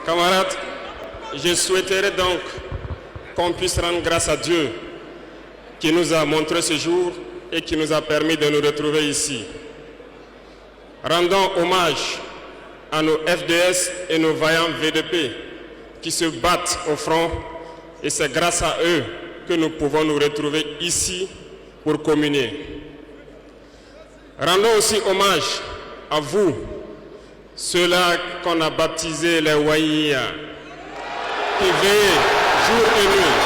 Camarades, je souhaiterais donc qu'on puisse rendre grâce à Dieu qui nous a montré ce jour et qui nous a permis de nous retrouver ici. Rendons hommage à nos FDS et nos vaillants VDP qui se battent au front, et c'est grâce à eux que nous pouvons nous retrouver ici pour communier. Rendons aussi hommage à vous, ceux-là qu'on a baptisés les Waïya, qui veillent jour et nuit.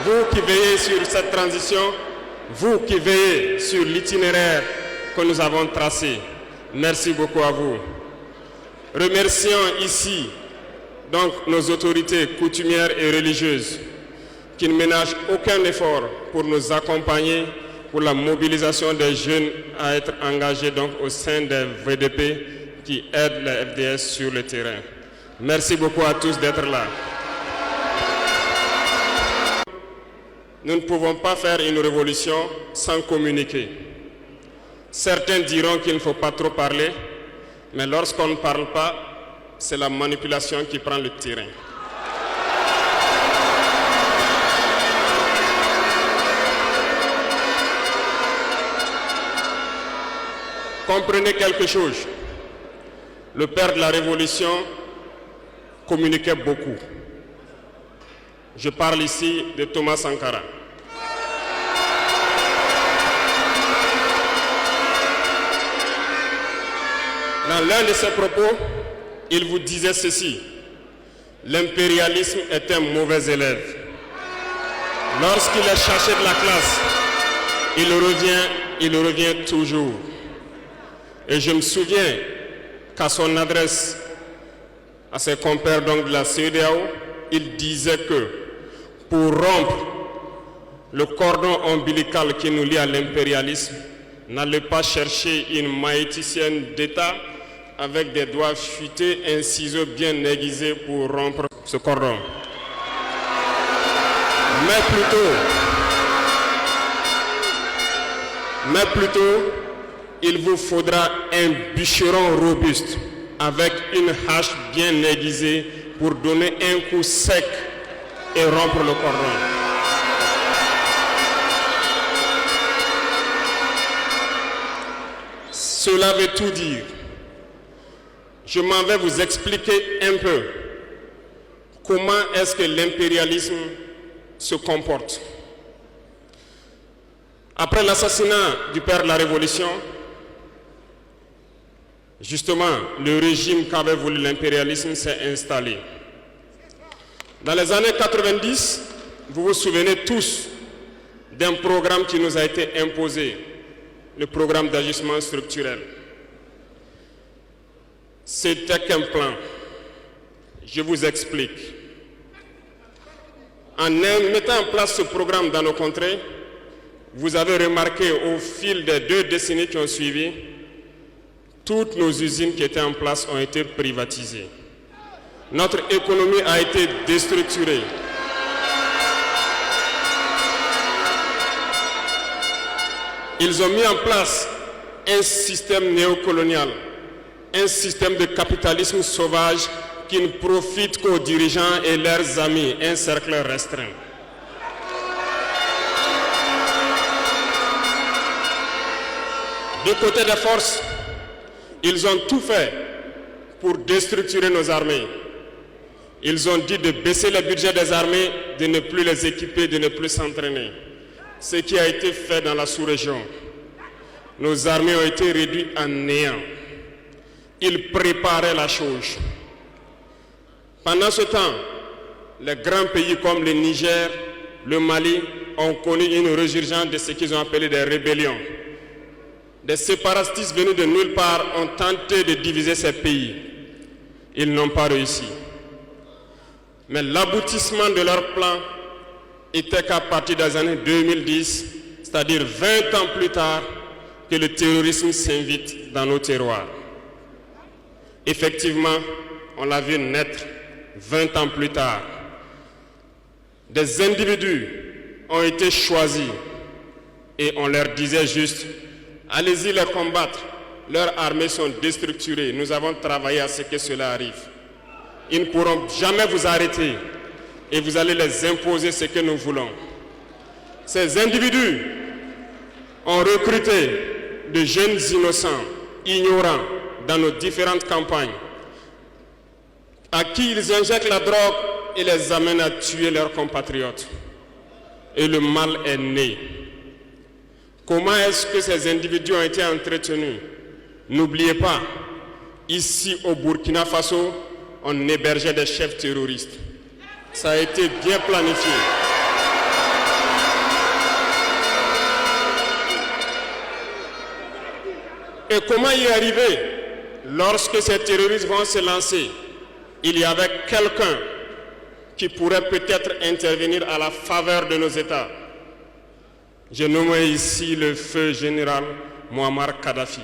Vous qui veillez sur cette transition, vous qui veillez sur l'itinéraire que nous avons tracé, merci beaucoup à vous. Remercions ici donc nos autorités coutumières et religieuses qui ne ménagent aucun effort pour nous accompagner pour la mobilisation des jeunes à être engagés donc au sein des VDP qui aident les FDS sur le terrain. Merci beaucoup à tous d'être là. Nous ne pouvons pas faire une révolution sans communiquer. Certains diront qu'il ne faut pas trop parler, mais lorsqu'on ne parle pas, c'est la manipulation qui prend le terrain. Comprenez quelque chose. Le père de la Révolution communiquait beaucoup. Je parle ici de Thomas Sankara. Dans l'un de ses propos, il vous disait ceci: l'impérialisme est un mauvais élève. Lorsqu'il est cherché de la classe, il revient toujours. Et je me souviens qu'à son adresse à ses compères donc de la CEDEAO, il disait que pour rompre le cordon ombilical qui nous lie à l'impérialisme, n'allez pas chercher une maïticienne d'État avec des doigts futés, un ciseau bien aiguisé pour rompre ce cordon. Mais plutôt, il vous faudra un bûcheron robuste avec une hache bien aiguisée pour donner un coup sec et rompre le cordon. Cela veut tout dire. Je m'en vais vous expliquer un peu comment est-ce que l'impérialisme se comporte. Après l'assassinat du père de la Révolution, justement, le régime qu'avait voulu l'impérialisme s'est installé. Dans les années 90, vous vous souvenez tous d'un programme qui nous a été imposé, le programme d'ajustement structurel. C'était qu'un plan. Je vous explique. En mettant en place ce programme dans nos contrées, vous avez remarqué au fil des 2 décennies qui ont suivi, toutes nos usines qui étaient en place ont été privatisées. Notre économie a été déstructurée. Ils ont mis en place un système néocolonial, un système de capitalisme sauvage qui ne profite qu'aux dirigeants et leurs amis, un cercle restreint. Du côté des forces, ils ont tout fait pour déstructurer nos armées. Ils ont dit de baisser le budget des armées, de ne plus les équiper, de ne plus s'entraîner. Ce qui a été fait dans la sous-région. Nos armées ont été réduites en néant. Ils préparaient la chose. Pendant ce temps, les grands pays comme le Niger, le Mali ont connu une résurgence de ce qu'ils ont appelé des rébellions. Des séparatistes venus de nulle part ont tenté de diviser ces pays. Ils n'ont pas réussi. Mais l'aboutissement de leur plan était qu'à partir des années 2010, c'est-à-dire 20 ans plus tard, que le terrorisme s'invite dans nos terroirs. Effectivement, on l'a vu naître 20 ans plus tard. Des individus ont été choisis et on leur disait juste, allez-y les combattre, leurs armées sont déstructurées, nous avons travaillé à ce que cela arrive. Ils ne pourront jamais vous arrêter et vous allez les imposer ce que nous voulons. Ces individus ont recruté de jeunes innocents, ignorants, dans nos différentes campagnes, à qui ils injectent la drogue et les amènent à tuer leurs compatriotes. Et le mal est né. Comment est-ce que ces individus ont été entretenus? N'oubliez pas, ici au Burkina Faso, on hébergeait des chefs terroristes. Ça a été bien planifié. Et comment y arriver? Lorsque ces terroristes vont se lancer, il y avait quelqu'un qui pourrait peut-être intervenir à la faveur de nos États. J'ai nommé ici le feu général Muammar Kadhafi.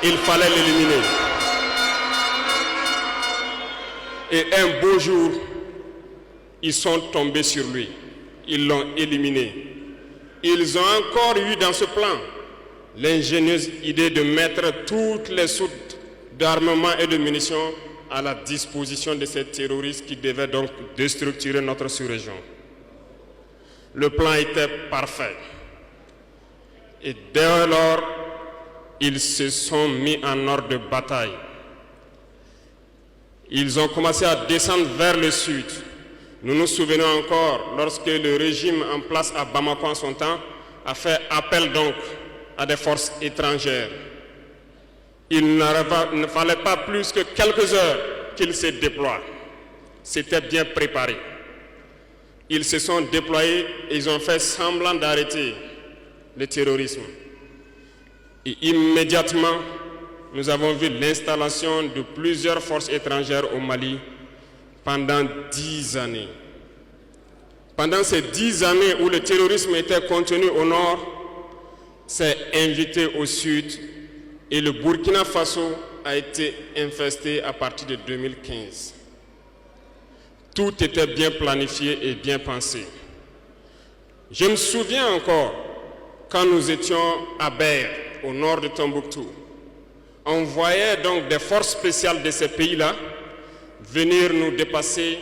Il fallait l'éliminer. Et un beau jour, ils sont tombés sur lui. Ils l'ont éliminé. Ils ont encore eu dans ce plan l'ingénieuse idée de mettre toutes les soutes d'armement et de munitions à la disposition de ces terroristes qui devaient donc déstructurer notre sous-région. Le plan était parfait. Et dès lors, ils se sont mis en ordre de bataille. Ils ont commencé à descendre vers le sud. Nous nous souvenons encore, lorsque le régime en place à Bamako en son temps a fait appel donc à des forces étrangères. Il ne fallait pas plus que quelques heures qu'ils se déploient. C'était bien préparé. Ils se sont déployés et ils ont fait semblant d'arrêter le terrorisme. Et immédiatement, nous avons vu l'installation de plusieurs forces étrangères au Mali pendant 10 années. Pendant ces 10 années où le terrorisme était contenu au nord, s'est invité au sud et le Burkina Faso a été infesté à partir de 2015. Tout était bien planifié et bien pensé. Je me souviens encore quand nous étions à Ber, au nord de Tombouctou. On voyait donc des forces spéciales de ces pays-là venir nous dépasser,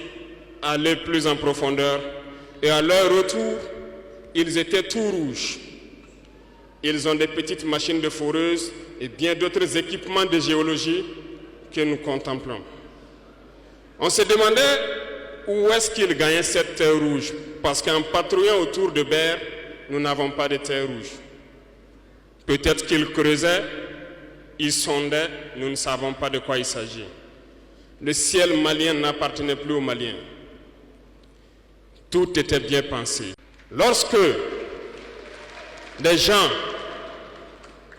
aller plus en profondeur. Et à leur retour, ils étaient tout rouges. Ils ont des petites machines de foreuse et bien d'autres équipements de géologie que nous contemplons. On se demandait où est-ce qu'ils gagnaient cette terre rouge, parce qu'en patrouillant autour de Ber, nous n'avons pas de terre rouge. Peut-être qu'ils creusaient, ils sondaient, nous ne savons pas de quoi il s'agit. Le ciel malien n'appartenait plus aux Maliens. Tout était bien pensé. Lorsque des gens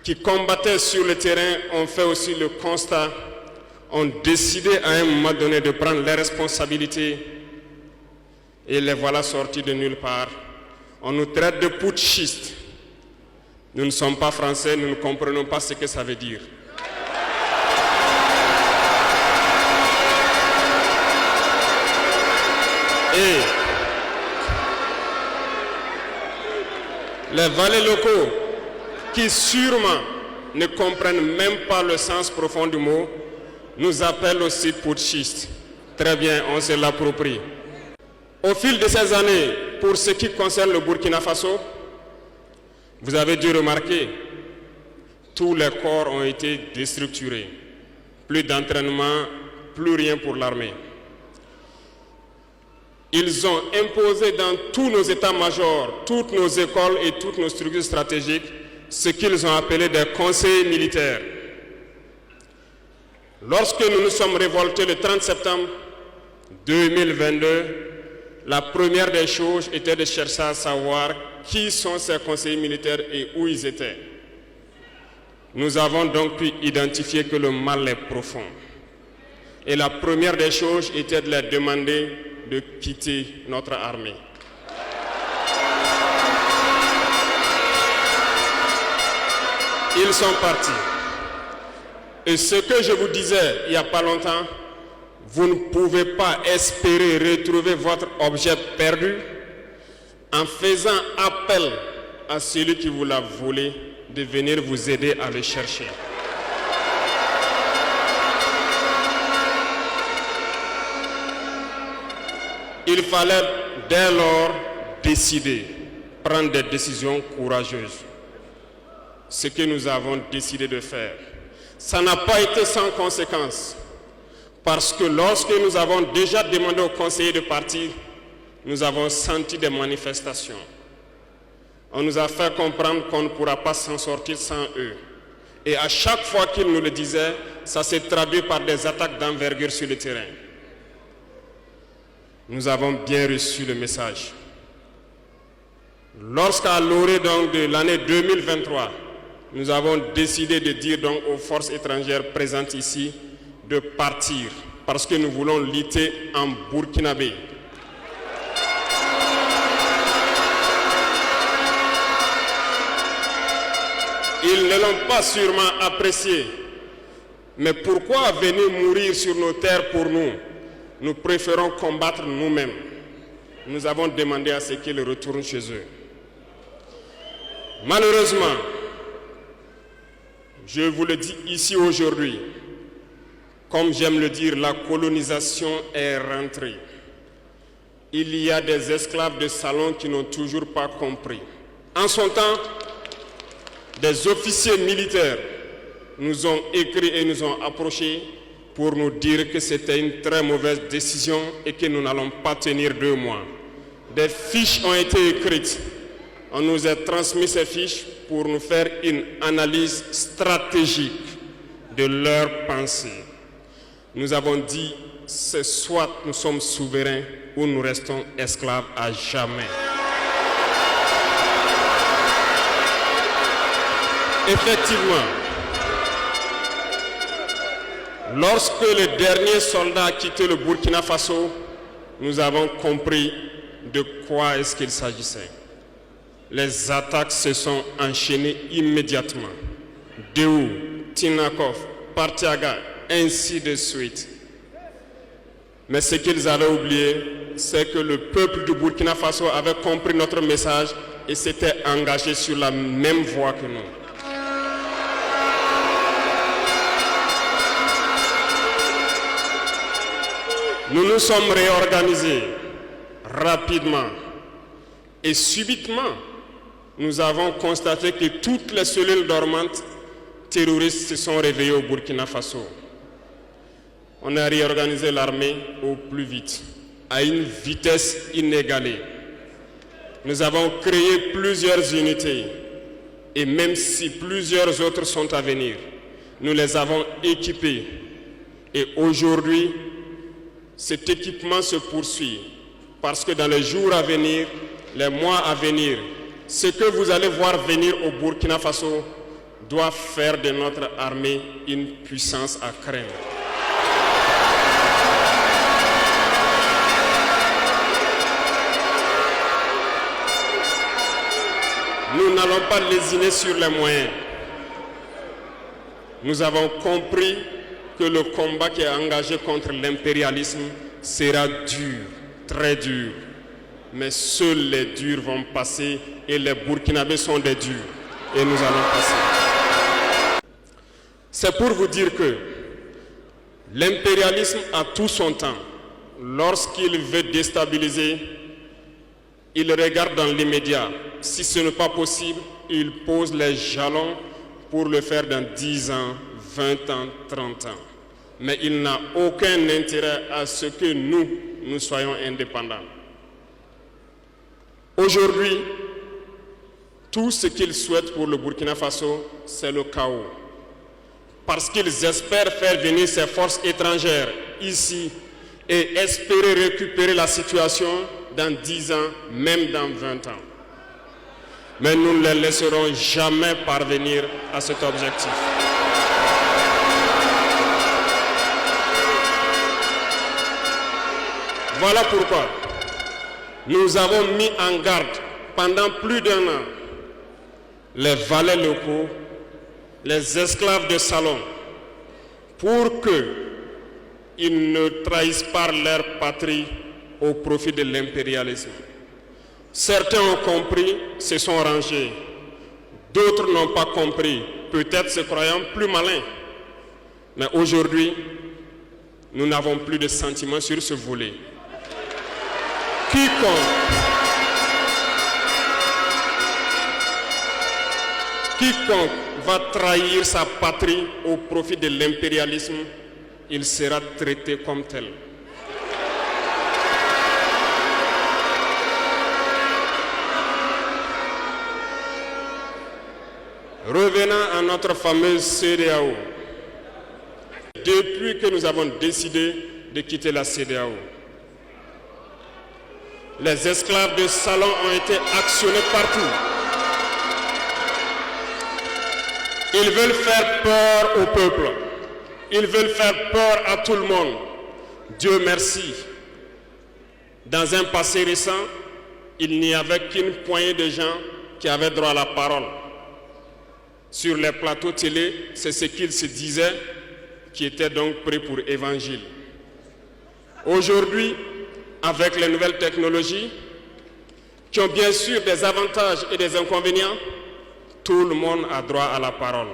qui combattaient sur le terrain ont fait aussi le constat, ont décidé à un moment donné de prendre les responsabilités et les voilà sortis de nulle part. On nous traite de putschistes. Nous ne sommes pas français, nous ne comprenons pas ce que ça veut dire. Et les valets locaux, qui sûrement ne comprennent même pas le sens profond du mot, nous appellent aussi putschistes. Très bien, on se l'approprie. Au fil de ces années, pour ce qui concerne le Burkina Faso, vous avez dû remarquer, tous les corps ont été déstructurés. Plus d'entraînement, plus rien pour l'armée. Ils ont imposé dans tous nos états-majors, toutes nos écoles et toutes nos structures stratégiques ce qu'ils ont appelé des conseils militaires. Lorsque nous nous sommes révoltés le 30 septembre 2022, la première des choses était de chercher à savoir qui sont ces conseillers militaires et où ils étaient. Nous avons donc pu identifier que le mal est profond. Et la première des choses était de leur demander de quitter notre armée. Ils sont partis. Et ce que je vous disais il n'y a pas longtemps, vous ne pouvez pas espérer retrouver votre objet perdu en faisant appel à celui qui vous l'a volé de venir vous aider à le chercher. Il fallait dès lors décider, prendre des décisions courageuses. Ce que nous avons décidé de faire. Ça n'a pas été sans conséquence. Parce que lorsque nous avons déjà demandé aux conseillers de partir, nous avons senti des manifestations. On nous a fait comprendre qu'on ne pourra pas s'en sortir sans eux. Et à chaque fois qu'ils nous le disaient, ça s'est traduit par des attaques d'envergure sur le terrain. Nous avons bien reçu le message. Lorsqu'à l'orée donc de l'année 2023, nous avons décidé de dire donc aux forces étrangères présentes ici de partir parce que nous voulons lutter en burkinabé. Ils ne l'ont pas sûrement apprécié. Mais pourquoi venir mourir sur nos terres pour nous? Nous préférons combattre nous-mêmes. Nous avons demandé à ce qu'ils retournent chez eux. Malheureusement, je vous le dis ici aujourd'hui, comme j'aime le dire, la colonisation est rentrée. Il y a des esclaves de salon qui n'ont toujours pas compris. En son temps, des officiers militaires nous ont écrit et nous ont approchés pour nous dire que c'était une très mauvaise décision et que nous n'allons pas tenir 2 mois. Des fiches ont été écrites. On nous a transmis ces fiches pour nous faire une analyse stratégique de leurs pensées. Nous avons dit, c'est soit nous sommes souverains ou nous restons esclaves à jamais. Effectivement, lorsque le dernier soldat a quitté le Burkina Faso, nous avons compris de quoi est-ce qu'il s'agissait. Les attaques se sont enchaînées immédiatement. Déou, Tinakov, Partiaga, ainsi de suite. Mais ce qu'ils avaient oublié, c'est que le peuple du Burkina Faso avait compris notre message et s'était engagé sur la même voie que nous. Nous nous sommes réorganisés rapidement et subitement, nous avons constaté que toutes les cellules dormantes terroristes se sont réveillées au Burkina Faso. On a réorganisé l'armée au plus vite, à une vitesse inégalée. Nous avons créé plusieurs unités et même si plusieurs autres sont à venir, nous les avons équipées. Et aujourd'hui, cet équipement se poursuit parce que dans les jours à venir, les mois à venir, ce que vous allez voir venir au Burkina Faso doit faire de notre armée une puissance à craindre. Nous n'allons pas lésiner sur les moyens. Nous avons compris que le combat qui est engagé contre l'impérialisme sera dur, très dur. Mais seuls les durs vont passer et les Burkinabés sont des durs. Et nous allons passer. C'est pour vous dire que l'impérialisme a tout son temps. Lorsqu'il veut déstabiliser, il regarde dans l'immédiat. Si ce n'est pas possible, il pose les jalons pour le faire dans 10 ans, 20 ans, 30 ans. Mais il n'a aucun intérêt à ce que nous soyons indépendants. Aujourd'hui, tout ce qu'ils souhaitent pour le Burkina Faso, c'est le chaos. Parce qu'ils espèrent faire venir ces forces étrangères ici et espérer récupérer la situation dans 10 ans, même dans 20 ans. Mais nous ne les laisserons jamais parvenir à cet objectif. Voilà pourquoi nous avons mis en garde pendant plus d'1 an les valets locaux, les esclaves de salon, pour qu'ils ne trahissent pas leur patrie au profit de l'impérialisme. Certains ont compris, se sont rangés. D'autres n'ont pas compris, peut-être se croyant plus malins. Mais aujourd'hui, nous n'avons plus de sentiments sur ce volet. Quiconque va trahir sa patrie au profit de l'impérialisme, il sera traité comme tel. Revenant à notre fameuse CEDEAO. Depuis que nous avons décidé de quitter la CEDEAO, les esclaves de salon ont été actionnés partout. Ils veulent faire peur au peuple. Ils veulent faire peur à tout le monde. Dieu merci. Dans un passé récent, il n'y avait qu'une poignée de gens qui avaient droit à la parole. Sur les plateaux télé, c'est ce qu'ils se disaient qui étaient donc prêts pour évangile. Aujourd'hui, avec les nouvelles technologies, qui ont bien sûr des avantages et des inconvénients, tout le monde a droit à la parole.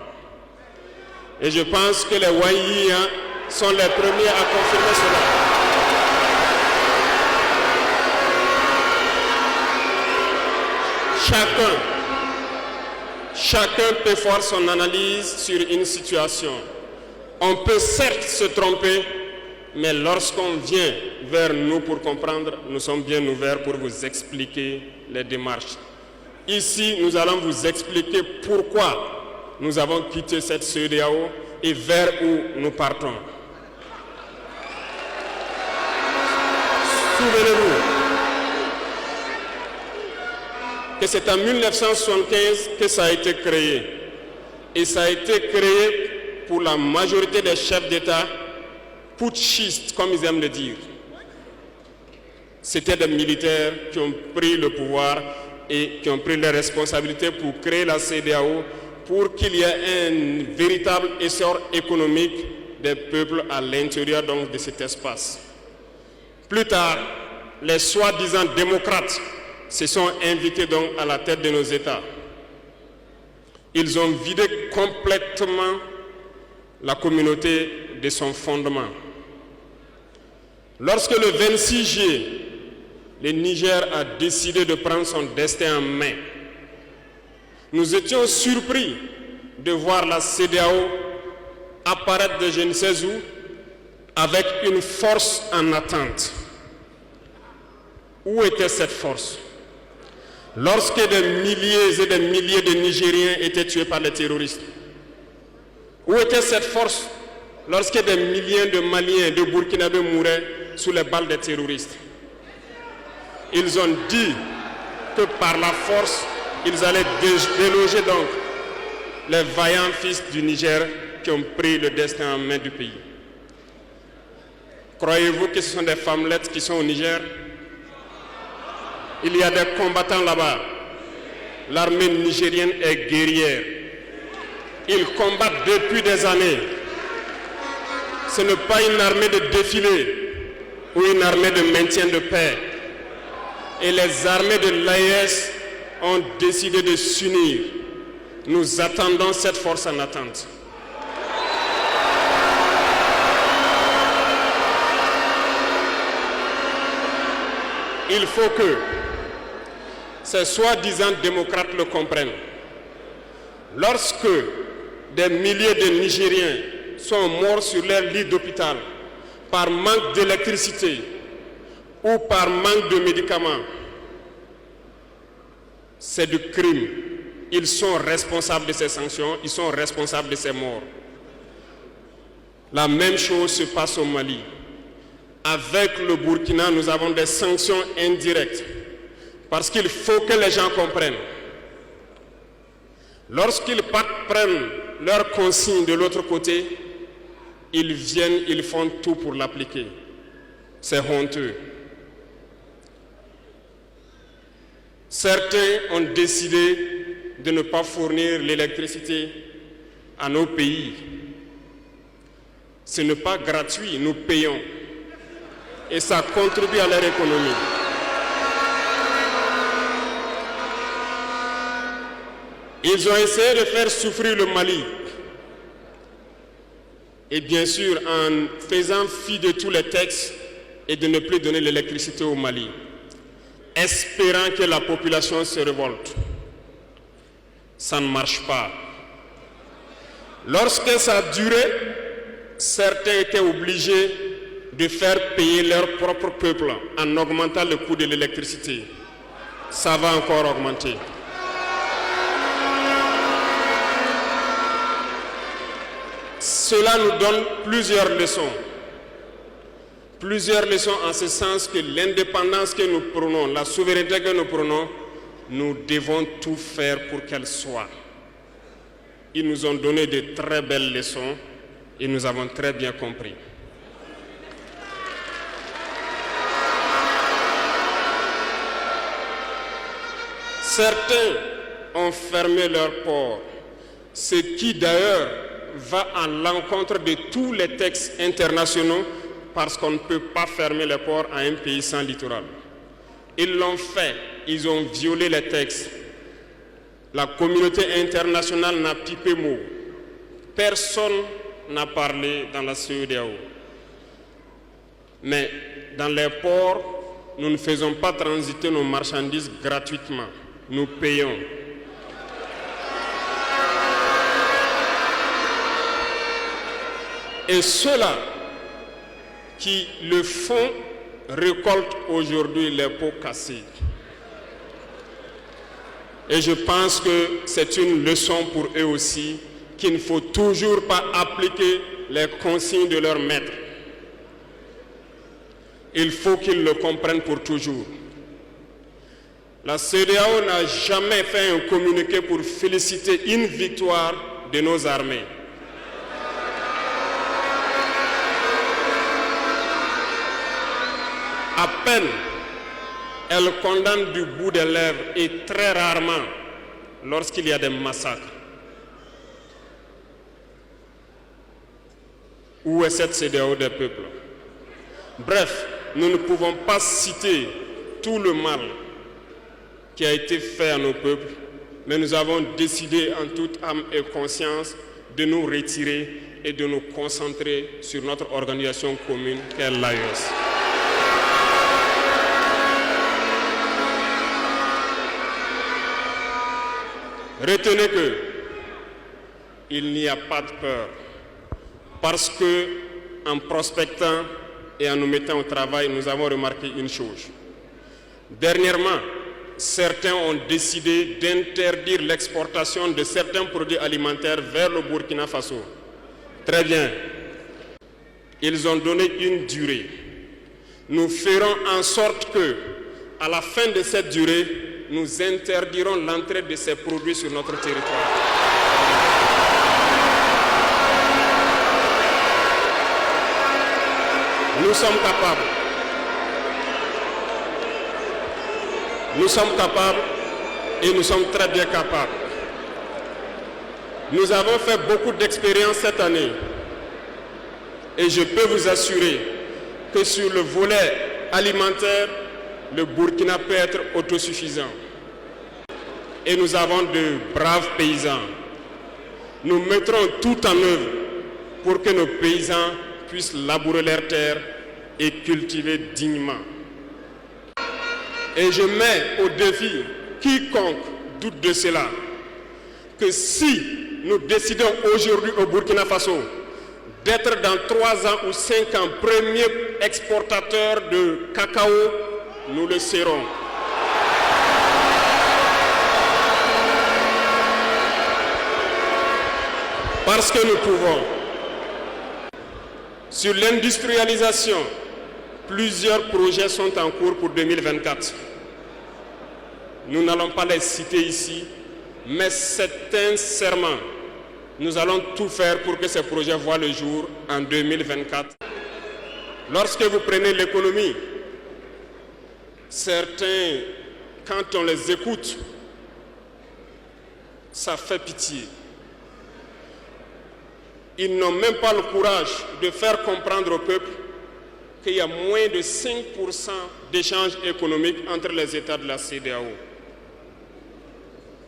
Et je pense que les Wanyis sont les premiers à confirmer cela. Chacun peut faire son analyse sur une situation. On peut certes se tromper, mais lorsqu'on vient vers nous pour comprendre, nous sommes bien ouverts pour vous expliquer les démarches. Ici, nous allons vous expliquer pourquoi nous avons quitté cette CEDEAO et vers où nous partons. Souvenez-vous que c'est en 1975 que ça a été créé. Et ça a été créé pour la majorité des chefs d'État putschistes, comme ils aiment le dire. C'était des militaires qui ont pris le pouvoir et qui ont pris les responsabilités pour créer la CEDEAO pour qu'il y ait un véritable essor économique des peuples à l'intérieur donc de cet espace. Plus tard, les soi-disant démocrates se sont invités donc à la tête de nos États. Ils ont vidé complètement la communauté de son fondement. Lorsque le 26 juillet, le Niger a décidé de prendre son destin en main, nous étions surpris de voir la CEDEAO apparaître de je ne sais où avec une force en attente. Où était cette force? Lorsque des milliers et des milliers de Nigériens étaient tués par les terroristes, où était cette force lorsque des milliers de Maliens, de Burkinabés mouraient sous les balles des terroristes? Ils ont dit que par la force, ils allaient déloger donc les vaillants fils du Niger qui ont pris le destin en main du pays. Croyez-vous que ce sont des femmelettes qui sont au Niger? Il y a des combattants là-bas. L'armée nigérienne est guerrière. Ils combattent depuis des années. Ce n'est pas une armée de défilé ou une armée de maintien de paix. Et les armées de l'AES ont décidé de s'unir. Nous attendons cette force en attente. Il faut que ces soi-disant démocrates le comprennent. Lorsque des milliers de Nigériens sont morts sur leur lit d'hôpital par manque d'électricité ou par manque de médicaments, c'est du crime. Ils sont responsables de ces sanctions, ils sont responsables de ces morts. La même chose se passe au Mali. Avec le Burkina, nous avons des sanctions indirectes. Parce qu'il faut que les gens comprennent. Lorsqu'ils prennent leurs consignes de l'autre côté, ils viennent, ils font tout pour l'appliquer. C'est honteux. Certains ont décidé de ne pas fournir l'électricité à nos pays. Ce n'est pas gratuit, nous payons. Et ça contribue à leur économie. Ils ont essayé de faire souffrir le Mali. Et bien sûr, en faisant fi de tous les textes et de ne plus donner l'électricité au Mali, espérant que la population se révolte. Ça ne marche pas. Lorsque ça a duré, certains étaient obligés de faire payer leur propre peuple en augmentant le coût de l'électricité. Ça va encore augmenter. Cela nous donne plusieurs leçons. Plusieurs leçons en ce sens que l'indépendance que nous prenons, la souveraineté que nous prenons, nous devons tout faire pour qu'elle soit. Ils nous ont donné de très belles leçons et nous avons très bien compris. Certains ont fermé leurs ports, ce qui d'ailleurs va à l'encontre de tous les textes internationaux parce qu'on ne peut pas fermer les ports à un pays sans littoral. Ils l'ont fait, ils ont violé les textes. La communauté internationale n'a pipé mot. Personne n'a parlé dans la CEDEAO. Mais dans les ports, nous ne faisons pas transiter nos marchandises gratuitement. Nous payons. Et ceux-là qui le font récoltent aujourd'hui les pots cassés. Et je pense que c'est une leçon pour eux aussi qu'il ne faut toujours pas appliquer les consignes de leur maître. Il faut qu'ils le comprennent pour toujours. La CEDEAO n'a jamais fait un communiqué pour féliciter une victoire de nos armées. À peine, elle condamne du bout des lèvres et très rarement lorsqu'il y a des massacres. Où est cette CEDEAO des peuples? Bref, nous ne pouvons pas citer tout le mal qui a été fait à nos peuples, mais nous avons décidé en toute âme et conscience de nous retirer et de nous concentrer sur notre organisation commune qu'est l'AES. Retenez que il n'y a pas de peur, parce que en prospectant et en nous mettant au travail, nous avons remarqué une chose. Dernièrement, certains ont décidé d'interdire l'exportation de certains produits alimentaires vers le Burkina Faso. Très bien. Ils ont donné une durée. Nous ferons en sorte que, à la fin de cette durée, nous interdirons l'entrée de ces produits sur notre territoire. Nous sommes capables. Nous sommes capables et nous sommes très bien capables. Nous avons fait beaucoup d'expériences cette année et je peux vous assurer que sur le volet alimentaire, le Burkina peut être autosuffisant. Et nous avons de braves paysans. Nous mettrons tout en œuvre pour que nos paysans puissent labourer leurs terres et cultiver dignement. Et je mets au défi quiconque doute de cela, que si nous décidons aujourd'hui au Burkina Faso d'être dans 3 ans ou 5 ans premier exportateur de cacao, nous le serons. Parce que nous pouvons. Sur l'industrialisation, plusieurs projets sont en cours pour 2024. Nous n'allons pas les citer ici, mais sincèrement, nous allons tout faire pour que ces projets voient le jour en 2024. Lorsque vous prenez l'économie, certains, quand on les écoute, ça fait pitié. Ils n'ont même pas le courage de faire comprendre au peuple qu'il y a moins de 5% d'échanges économiques entre les États de la CEDEAO.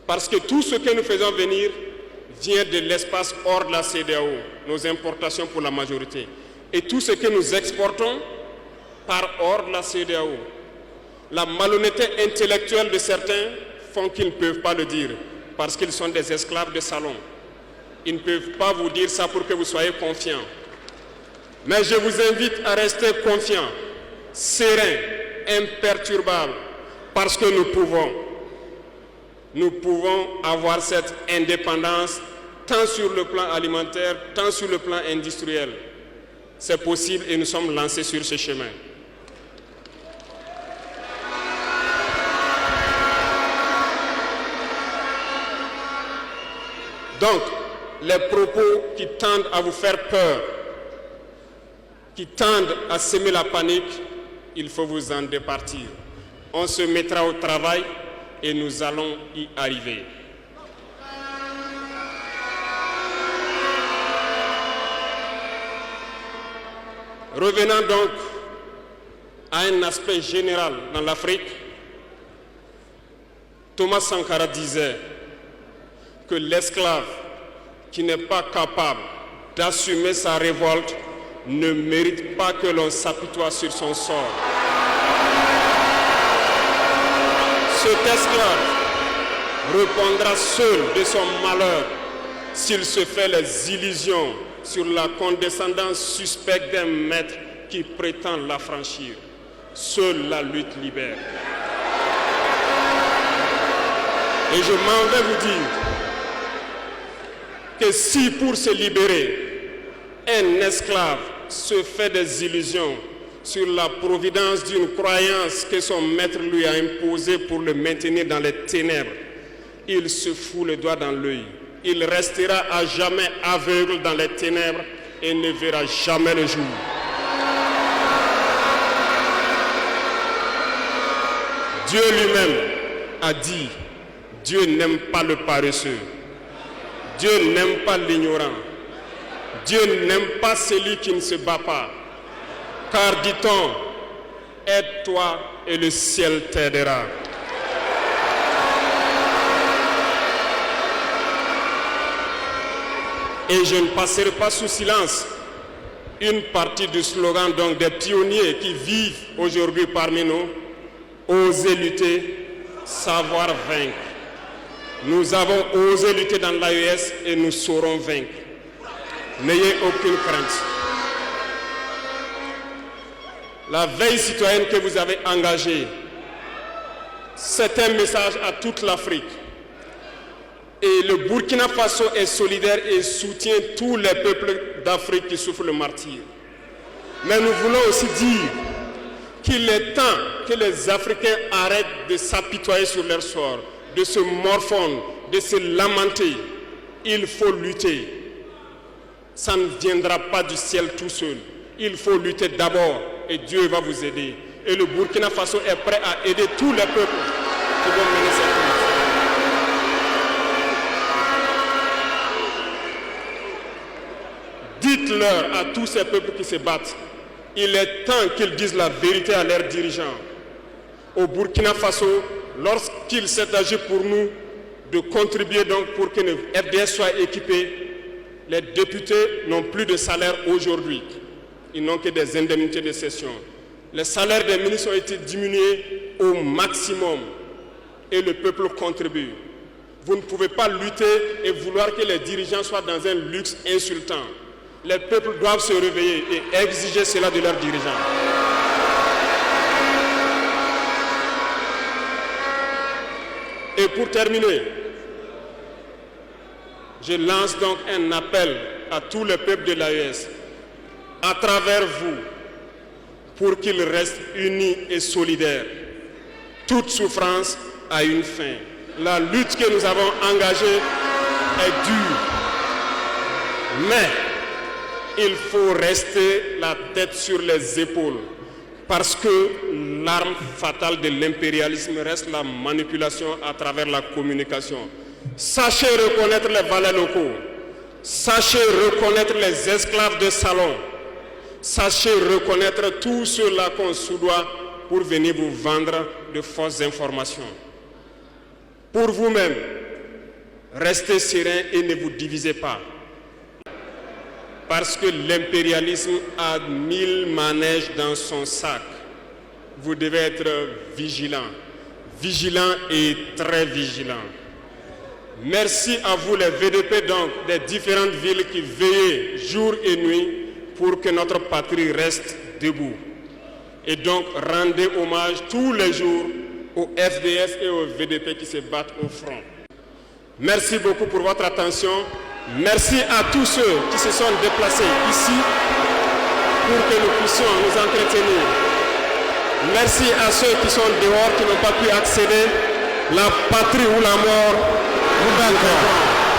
Parce que tout ce que nous faisons venir vient de l'espace hors de la CEDEAO, nos importations pour la majorité. Et tout ce que nous exportons part hors de la CEDEAO. La malhonnêteté intellectuelle de certains font qu'ils ne peuvent pas le dire, parce qu'ils sont des esclaves de salon. Ils ne peuvent pas vous dire ça pour que vous soyez confiants. Mais je vous invite à rester confiants, sereins, imperturbables, parce que nous pouvons avoir cette indépendance tant sur le plan alimentaire, tant sur le plan industriel. C'est possible et nous sommes lancés sur ce chemin. Donc, les propos qui tendent à vous faire peur, qui tendent à semer la panique, il faut vous en départir. On se mettra au travail et nous allons y arriver. Revenons donc à un aspect général dans l'Afrique. Thomas Sankara disait que l'esclave qui n'est pas capable d'assumer sa révolte ne mérite pas que l'on s'apitoie sur son sort. Cet esclave répondra seul de son malheur s'il se fait les illusions sur la condescendance suspecte d'un maître qui prétend l'affranchir. Seule la lutte libère. Et je m'en vais vous dire que si pour se libérer, un esclave se fait des illusions sur la providence d'une croyance que son maître lui a imposée pour le maintenir dans les ténèbres, il se fout le doigt dans l'œil. Il restera à jamais aveugle dans les ténèbres et ne verra jamais le jour. Dieu lui-même a dit, Dieu n'aime pas le paresseux. Dieu n'aime pas l'ignorant. Dieu n'aime pas celui qui ne se bat pas. Car, dit-on, aide-toi et le ciel t'aidera. Et je ne passerai pas sous silence une partie du slogan donc des pionniers qui vivent aujourd'hui parmi nous. Oser lutter, savoir vaincre. Nous avons osé lutter dans l'AES et nous saurons vaincre. N'ayez aucune crainte. La veille citoyenne que vous avez engagée, c'est un message à toute l'Afrique. Et le Burkina Faso est solidaire et soutient tous les peuples d'Afrique qui souffrent le martyre. Mais nous voulons aussi dire qu'il est temps que les Africains arrêtent de s'apitoyer sur leur sort, de se morfondre, de se lamenter. Il faut lutter. Ça ne viendra pas du ciel tout seul. Il faut lutter d'abord et Dieu va vous aider. Et le Burkina Faso est prêt à aider tous les peuples qui vont mener cette lutte. Dites-leur à tous ces peuples qui se battent, il est temps qu'ils disent la vérité à leurs dirigeants. Au Burkina Faso, lorsqu'il s'est agi pour nous de contribuer donc pour que le RDS soit équipé, les députés n'ont plus de salaire aujourd'hui. Ils n'ont que des indemnités de session. Les salaires des ministres ont été diminués au maximum et le peuple contribue. Vous ne pouvez pas lutter et vouloir que les dirigeants soient dans un luxe insultant. Les peuples doivent se réveiller et exiger cela de leurs dirigeants. Et pour terminer, je lance donc un appel à tous les peuples de l'AES, à travers vous, pour qu'ils restent unis et solidaires. Toute souffrance a une fin. La lutte que nous avons engagée est dure, mais il faut rester la tête sur les épaules parce que l'arme fatale de l'impérialisme reste la manipulation à travers la communication. Sachez reconnaître les valets locaux, sachez reconnaître les esclaves de salon, sachez reconnaître tout ceux-là qu'on soudoie pour venir vous vendre de fausses informations. Pour vous-même, Restez sereins et ne vous divisez pas. Parce que l'impérialisme a 1000 manèges dans son sac. Vous devez être vigilants. Vigilants et très vigilants. Merci à vous les VDP donc des différentes villes qui veillent jour et nuit pour que notre patrie reste debout. Et donc rendez hommage tous les jours aux FDS et aux VDP qui se battent au front. Merci beaucoup pour votre attention. Merci à tous ceux qui se sont déplacés ici pour que nous puissions nous entretenir. Merci à ceux qui sont dehors, qui n'ont pas pu accéder. La patrie ou la mort, nous vaincrons.